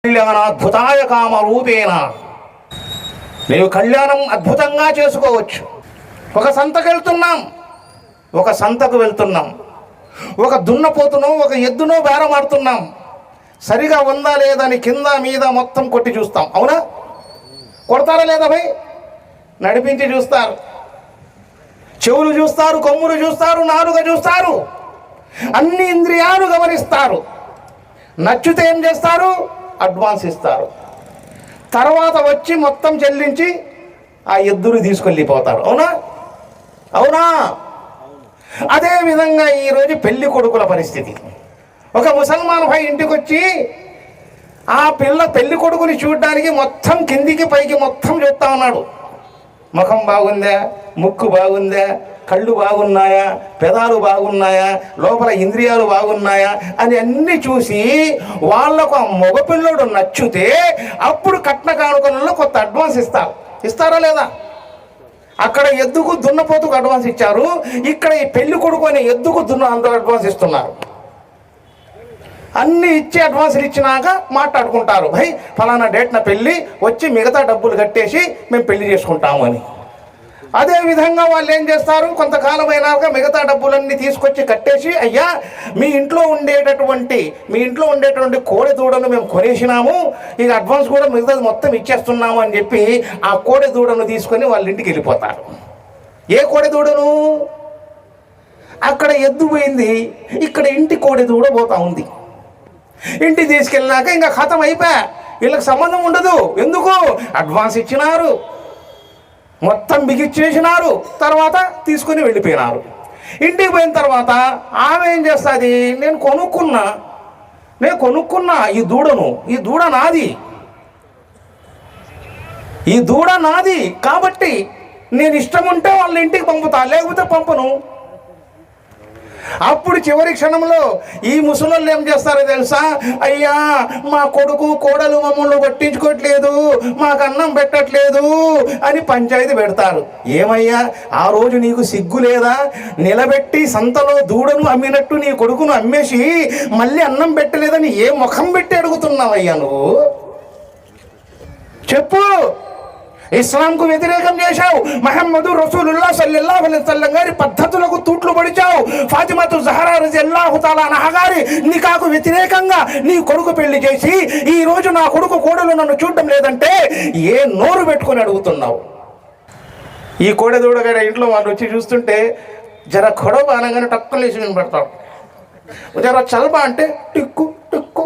కళ్యాణాద్భుతాయ కామ రూపేణ నీవు కళ్యాణం అద్భుతంగా చేసుకోవచ్చు. ఒక సంతకు వెళ్తున్నాం, ఒక దున్నపోతునో ఒక ఎద్దునో బేరమాడుతున్నాం. సరిగా ఉందా లేదా అని కింద మీద మొత్తం కొట్టి చూస్తాం. అవునా? కొడతారా లేదా భయ్? నడిపించి చూస్తారు, చెవులు చూస్తారు, కొమ్ములు చూస్తారు, నాలుక చూస్తారు, అన్ని ఇంద్రియాలు గమనిస్తారు. నచ్చితే ఏం చేస్తారు? అడ్వాన్స్ ఇస్తారు. తర్వాత వచ్చి మొత్తం చెల్లించి ఆ ఎద్దును తీసుకెళ్ళిపోతారు. అవునా? అదేవిధంగా ఈరోజు పెళ్లి కొడుకుల పరిస్థితి. ఒక ముసల్మాన్ భాయ్ ఇంటికి వచ్చి ఆ పెళ్లి కొడుకుని చూడడానికి మొత్తం కిందికి పైకి మొత్తం చూస్తా ఉన్నాడు. ముఖం బాగుందా, ముక్కు బాగుందా, కళ్ళు బాగున్నాయా, పెదాలు బాగున్నాయా, లోపల ఇంద్రియాలు బాగున్నాయా అని అన్నీ చూసి వాళ్ళకు ఆ మగపిల్లడు నచ్చితే అప్పుడు కట్న కానుకలలో కొత్త అడ్వాన్స్ ఇస్తారా లేదా? అక్కడ ఎద్దుకు దున్నపోతుకు అడ్వాన్స్ ఇచ్చారు, ఇక్కడ ఈ పెళ్లి కొడుకు అనే ఎద్దుకు అంత అడ్వాన్స్ ఇస్తున్నారు. అన్ని ఇచ్చి అడ్వాన్సులు ఇచ్చినాక మాట్లాడుకుంటారు, భయ్ ఫలానా డేట్న పెళ్ళి, వచ్చి మిగతా డబ్బులు కట్టేసి మేము పెళ్లి చేసుకుంటాము అని. అదేవిధంగా వాళ్ళు ఏం చేస్తారు, కొంతకాలం అయినాక మిగతా డబ్బులన్నీ తీసుకొచ్చి కట్టేసి, అయ్యా మీ ఇంట్లో ఉండేటువంటి కోడె దూడను మేము కొనేసినాము, ఇక అడ్వాన్స్ కూడా మిగతాది మొత్తం ఇచ్చేస్తున్నాము అని చెప్పి ఆ కోడె దూడను తీసుకొని వాళ్ళ ఇంటికి వెళ్ళిపోతారు. ఏ కోడె దూడను? అక్కడ ఎద్దు పోయింది, ఇక్కడ ఇంటి కోడె దూడ పోతా ఉంది. ఇంటికి తీసుకెళ్ళినాక ఇంకా ఖతం అయిపోయా, వీళ్ళకి సంబంధం ఉండదు. ఎందుకు? అడ్వాన్స్ ఇచ్చినారు, మొత్తం బిగిచ్చేసినారు, తర్వాత తీసుకుని వెళ్ళిపోయినారు. ఇంటికి పోయిన తర్వాత ఆమె ఏం చేస్తుంది, నేను కొనుక్కున్నా ఈ దూడను, ఈ దూడ నాది కాబట్టి నేను ఇష్టం ఉంటే వాళ్ళ ఇంటికి పంపుతా, లేకపోతే పంపను. అప్పుడు చివరి క్షణంలో ఈ ముసలోళ్ళు ఏం చేస్తారో తెలుసా? అయ్యా మా కొడుకు కోడలు మమ్మల్ని పట్టించుకోవట్లేదు, మాకు అన్నం పెట్టట్లేదు అని పంచాయతీ పెడతారు. ఏమయ్యా ఆ రోజు నీకు సిగ్గు లేదా? నిలబెట్టి సంతలో దూడను అమ్మినట్టు నీ కొడుకును అమ్మేసి మళ్ళీ అన్నం పెట్టలేదని ఏ ముఖం పెట్టి అడుగుతున్నావయ్యా నువ్వు? చెప్పు. ఇస్లాంకు వ్యతిరేకం చేశావు, మహమ్మదు రసూలుల్లాహ్ సల్లల్లాహు అలైహి వసల్లం గారి పద్ధతులకు తూట్లు పడిచావు, ఫాతిమతు జహరా రజియల్లాహు తఆలా అన్హా గారి నికాకు వ్యతిరేకంగా నీ కొడుకు పెళ్లి చేసి ఈ రోజు నా కొడుకు కోడలు నన్ను చూడటం లేదంటే ఏ నోరు పెట్టుకొని అడుగుతున్నావు? ఈ కోడెదూడ గారి ఇంట్లో వాళ్ళు వచ్చి చూస్తుంటే జర కొడవ అనగానే టక్కులేసి వినబడతాడు, జర చల్బా అంటే టిక్కు టిక్కు